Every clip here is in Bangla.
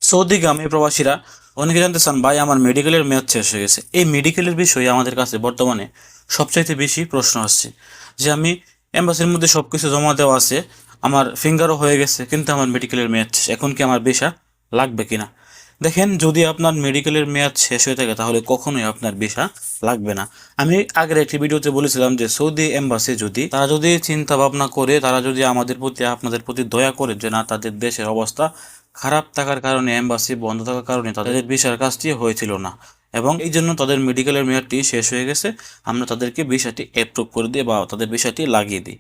সৌদিগামী প্রবাসীরা অনেকে জানতে চান, ভাই আমার মেডিকেলের মেয়াদ শেষ হয়ে গেছে। এই মেডিকেলের বিষয়ে আমাদের কাছে বর্তমানে সবচাইতে বেশি প্রশ্ন আসছে যে আমি এম্বাসির মধ্যে সব কিছু জমা দেওয়া আছে, আমার ফিঙ্গারও হয়ে গেছে, কিন্তু আমার মেডিকেলের মেয়াদ শেষ, এখন কি আমার ভিসা লাগবে কিনা। দেখেন, যদি আপনার মেডিকেলের মেয়াদ শেষ হয়ে থাকে তাহলে কখনোই আপনার ভিসা লাগবে না। আমি আগের একটি ভিডিওতে বলেছিলাম যে সৌদি এম্বাসি তারা যদি চিন্তা ভাবনা করে, তারা যদি আমাদের প্রতি আপনাদের প্রতি দয়া করে যে না, তাদের দেশের অবস্থা খারাপ থাকার কারণে, এম্বাসি বন্ধ থাকার কারণে তাদের ভিসার কাজটি হয়েছিল না এবং এই জন্য তাদের মেডিকেলের মেয়াদটি শেষ হয়ে গেছে, আমরা তাদেরকে ভিসাটি অ্যাপ্রুভ করে দিই বা তাদের ভিসাটি লাগিয়ে দিই।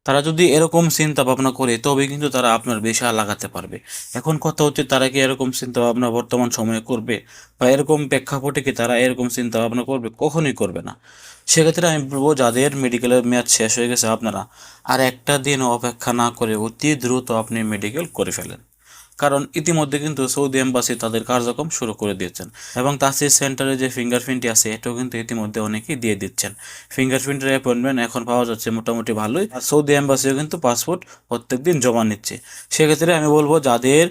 তারা যদি এরকম চিন্তা ভাবনা করে তবে কিন্তু তারা আপনার ভিসা লাগাতে পারবে। এখন কথা হচ্ছে, তারা কি এরকম চিন্তা ভাবনা বর্তমান সময়ে করবে বা এরকম প্রেক্ষাপটে কি তারা এরকম চিন্তা ভাবনা করবে? কখনোই করবে না। সেক্ষেত্রে আমি বলবো, যাদের মেডিকেলের মেয়াদ শেষ হয়ে গেছে আপনারা আর একটা দিন অপেক্ষা না করে অতি দ্রুত আপনি মেডিকেল করে ফেলেন। কারণ ইতিমধ্যে কিন্তু সৌদি এম্বাসি তাদের কার্যক্রম শুরু করে দিয়েছেন এবং তাসির সেন্টারে যে ফিঙ্গারপ্রিন্টটি আছে এটাও কিন্তু ইতিমধ্যে অনেকেই দিয়ে দিচ্ছেন। ফিঙ্গারপ্রিন্টের অ্যাপয়েন্টমেন্ট এখন পাওয়া যাচ্ছে মোটামুটি ভালোই, আর সৌদি এম্বাসিও কিন্তু পাসপোর্ট প্রত্যেকদিন জমা নিচ্ছে। সেক্ষেত্রে আমি বলবো, যাদের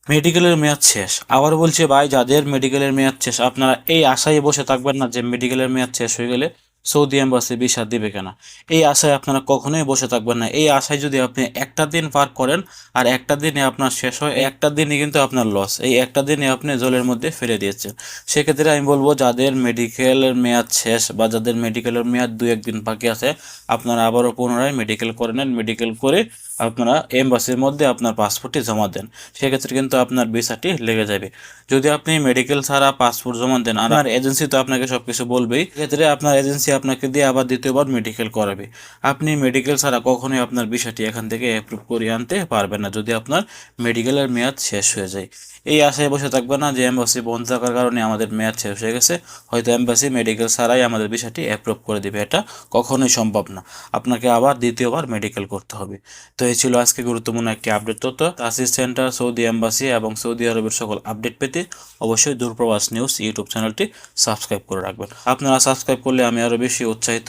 মেডিকেলের মেয়াদ শেষ, আবার বলছি ভাই, যাদের মেডিকেলের মেয়াদ শেষ, আপনারা এই আশায় বসে থাকবেন না যে মেডিকেলের মেয়াদ শেষ হয়ে গেলে সৌদি এম্বাসি ভিসা দিবে কেনা। এই আশায় আপনারা কখনোই বসে থাকবেন না। এই আশায় যদি আপনি একটা দিন পার করেন আর একটা দিনে আপনার শেষ হয়, একটা দিনই কিন্তু আপনার লস, এই একটা দিনে আপনি জলের মধ্যে ফেলে দিয়েছেন। সেক্ষেত্রে আমি বলবো, যাদের মেডিকেলের মেয়াদ শেষ বা যাদের মেডিকেলের মেয়াদ 2-1 দিন বাকি আছে, আপনারা আবারও পুনরায় মেডিকেল করে নেন। মেডিকেল করে আপনারা এম্বাসির মধ্যে আপনার পাসপোর্টটি জমা দেন। সেক্ষেত্রে কিন্তু আপনার ভিসাটি লেগে যাবে। যদি আপনি মেডিকেল ছাড়া পাসপোর্ট জমা দেন, আর এজেন্সি তো আপনাকে সব কিছু বলবেই, সেক্ষেত্রে আপনার এজেন্সি আপনাকে দিয়ে আবার দ্বিতীয়বার মেডিকেল করাবে। আপনি মেডিকেল ছাড়া কখনোই আপনার ভিসাটি এখান থেকে অ্যাপ্রুভ করিয়ে আনতে পারবেন না যদি আপনার মেডিকেলের মেয়াদ শেষ হয়ে যায়। এই আশায় বসে থাকবে না যে এম্বাসি বন্ধ থাকার কারণে আমাদের মেয়াদ শেষ হয়ে গেছে, হয়তো এম্বাসি মেডিকেল ছাড়াই আমাদের ভিসাটি অ্যাপ্রুভ করে দিবে। এটা কখনোই সম্ভব না, আপনাকে আবার দ্বিতীয়বার মেডিকেল করতে হবে। তো এই ছিল আজকে গুরুত্বপূর্ণ একটি আপডেট তথ্য। তাসির সেন্টার, সৌদি এম্বাসি এবং সৌদি আরবের সকল আপডেট পেতে অবশ্যই দূরপ্রবাস নিউজ ইউটিউব চ্যানেলটি সাবস্ক্রাইব করে রাখবেন। আপনারা সাবস্ক্রাইব করলে আমি আরও বেশি উৎসাহিত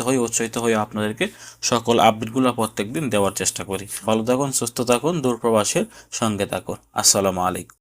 হয়ে আপনাদেরকে সকল আপডেটগুলো প্রত্যেকদিন দেওয়ার চেষ্টা করি। ভালো থাকুন, সুস্থ থাকুন, দূরপ্রবাসের সঙ্গে থাকুন। আসসালামু আলাইকুম।